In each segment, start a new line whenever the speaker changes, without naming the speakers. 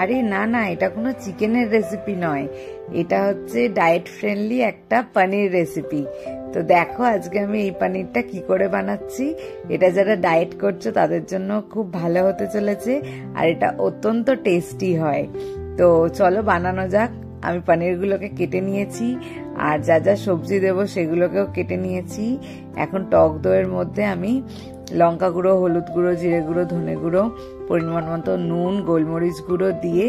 আরে না না, এটা কোনো চিকেনের রেসিপি নয়, এটা হচ্ছে ডায়েট ফ্রেন্ডলি একটা পনির রেসিপি। তো দেখো আজকে আমি এই পনিরটা কি করে বানাচ্ছি। এটা যারা ডায়েট করছো তাদের জন্য খুব ভালো হতে চলেছে, আর এটা অত্যন্ত টেস্টি হয়। তো চলো বানানো যাক। আমি পনিরগুলোকে কেটে নিয়েছি, আর যা যা সবজি দেবো সেগুলোকেও কেটে নিয়েছি। এখন টক দইয়ের মধ্যে আমি লঙ্কা গুঁড়ো, হলুদ গুঁড়ো, জিরে গুঁড়ো, ধনে গুঁড়ো, পরিমাণ মতো নুন, গোলমরিচ গুঁড়ো দিয়ে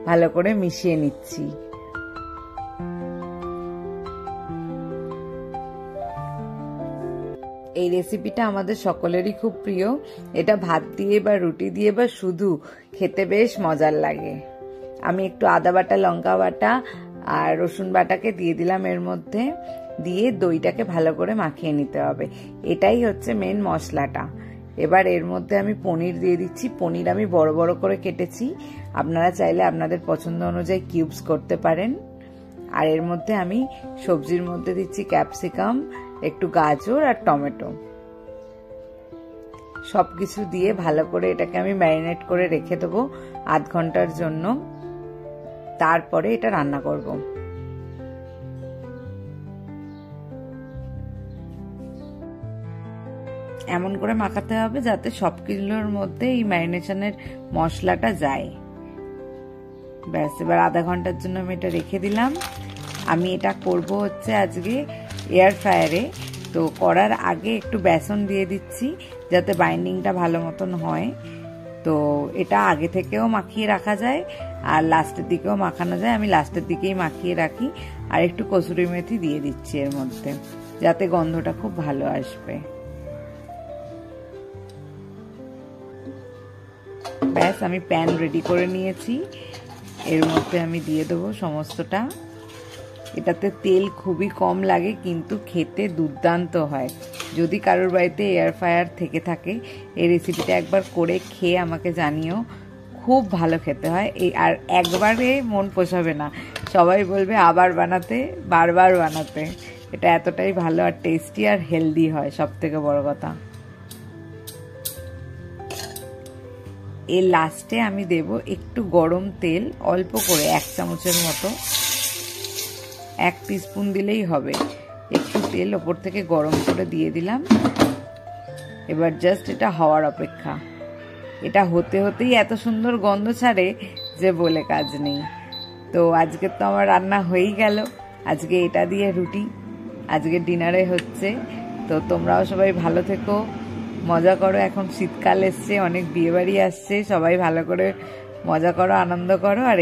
ভালো করে মিশিয়ে নিচ্ছি। এই রেসিপিটা আমাদের সকলেরই খুব প্রিয়। এটা ভাত দিয়ে বা রুটি দিয়ে বা শুধু খেতে বেশ মজার লাগে। আমি একটু আদা বাটা, লঙ্কা বাটা আর রসুন বাটাকে দিয়ে দিলাম এর মধ্যে, দিয়ে দইটাকে ভালো করে মাখিয়ে নিতে হবে। এটাই হচ্ছে মেন মশলাটা। এবার এর মধ্যে আমি পনির দিয়ে দিচ্ছি। পনির আমি বড় বড় করে কেটেছি, আপনারা চাইলে আপনাদের পছন্দ অনুযায়ী কিউবস করতে পারেন। আর এর মধ্যে আমি সবজির মধ্যে দিচ্ছি ক্যাপসিকাম, একটু গাজর আর টমেটো। সবকিছু দিয়ে ভালো করে এটাকে আমি ম্যারিনেট করে রেখে দেবো আধ ঘন্টার জন্য। তারপরে এটা রান্না করব। এমন করে মাখাতে হবে যাতে সবকিছুর মধ্যে এই ম্যারিনেশনের মশলাটা যায়। ব্যাস, এবার আধা ঘন্টার জন্য আমি এটা রেখে দিলাম। আমি এটা করব হচ্ছে আজকে এয়ার ফ্রায়ারে। তো করার আগে একটু বেসন দিয়ে দিচ্ছি যাতে বাইন্ডিংটা ভালো মতন হয়। তো এটা আগে থেকেও মাখিয়ে রাখা যায় আর লাস্টের দিকেও মাখানো যায়। আমি লাস্টের দিকেই মাখিয়ে রাখি। আর একটু কসুরি মেথি দিয়ে দিচ্ছি এর মধ্যে, যাতে গন্ধটা খুব ভালো আসবে। ব্যাস, আমি প্যান রেডি করে নিয়েছি। এর মধ্যে আমি দিয়ে দেবো সমস্তটা। এটাতে তেল খুবই কম লাগে, কিন্তু খেতে দুর্দান্ত হয়। যদি কারোর বাড়িতে এয়ার ফ্রায়ার থেকে থাকে, এই রেসিপিটা একবার করে খেয়ে আমাকে জানিও। খুব ভালো খেতে হয়। আর একবারে মন পোষাবে না, সবাই বলবে আবার বানাতে, বারবার বানাতে। এটা এতটাই ভালো আর টেস্টি আর হেলদি হয়, সব থেকে বড় কথা। এর লাস্টে আমি দেব একটু গরম তেল, অল্প করে 1 চামচের মতো, 1 টিস্পুন দিলেই হবে। একটু তেল ওপর থেকে গরম করে দিয়ে দিলাম। এবার জাস্ট এটা হওয়ার অপেক্ষা। এটা হতে হতেই এত সুন্দর গন্ধ ছাড়ে যে বলে কাজ নেই। তো আজকে তো আমার রান্না হয়েই গেল। আজকে এটা দিয়ে রুটি আজকে ডিনারে হচ্ছে। তো তোমরাও সবাই ভালো থেকো, মজা করো। এখন শীতকাল এসছে, অনেক বিয়ে বাড়ি আসছে, সবাই ভালো করে মজা করো, আনন্দ করো। আর